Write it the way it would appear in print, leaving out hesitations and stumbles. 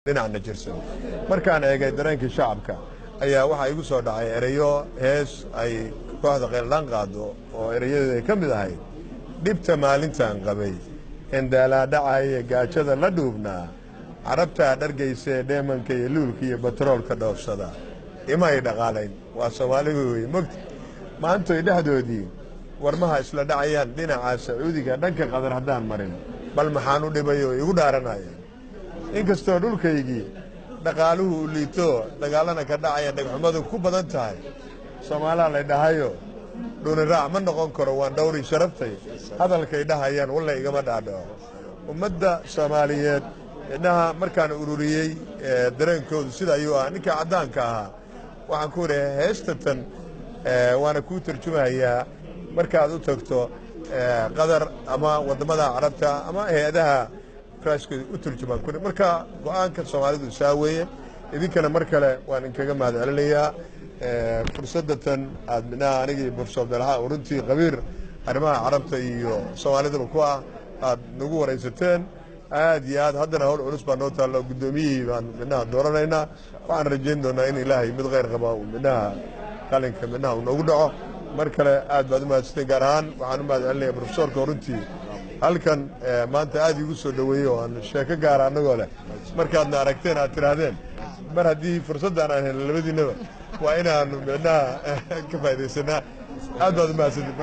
dhinaca jirsan markaan eegay dareenkii shacabka ayaa waxa igu soo dhacay erayo hees ay kooxda qeeldaan qaado oo erayadeeda ka mid ahayd dhibta maalintan qabay in daalaadhacaya gaajada la dhuubnaa carabta dhargaysa dheemanka iyo luulka iyo batroolka dhoofsada ima ay dhaqaalayn waa Soomaaligu way mogti maanta ay dhexdoodii warmaha isla dhacayaan dhinaca Sacuudiga dhanka qadar hadaan marin bal maxaan u dhibayo igu dhaaranayaan inkastoo dhulkaygii dhaqaaluhu u liito dagaalana ka dhacaya dhagxumadu ku badan tahay Soomaaliya la dhahayo dhulin raac ma noqon karo waan dhowri sharaftay hadalkay dhahayaan wallahi igama dhaadho ummadda Soomaaliyeed inaha markaan ururiyay dareenkoodu sida ayuu ah ninka cadaanka ah waxaan ku leeyahay heestatan waana ku tarjumayaa markaad u tagto qadar ama wadamada carabta ama hay'adaha raasku u turjumaan marka go'aanka Soomaalidu saaweeye idinkana mar kale waan inkaga mahadcelinayaa fursadatan aad aniga Professor Abdallah runtii qabiir arrimaha carabta iyo Soomaalida ku ah aad nagu wareysateen aad iyo aad haddana hawl culus baa noo taalo gudoomiyihii baan dooranaynaa waxaan rajayn doonaa in Ilaahay mid khayr qaba uu qalinka uu noogu dhaco mar kale aad baad u mahadsantahay gaar ahaan waxaan u mahadcelinayaa Professorka runtii halkan maanta aad igu soo dhaweeyay oo aan sheeko gaar ah anagoo leh markaadna aragteen aad tiraahdeen mar haddii fursaddan aan helno labadiinaba waa inaanu ka faa'iideysanaa aad baad u mahadsantahay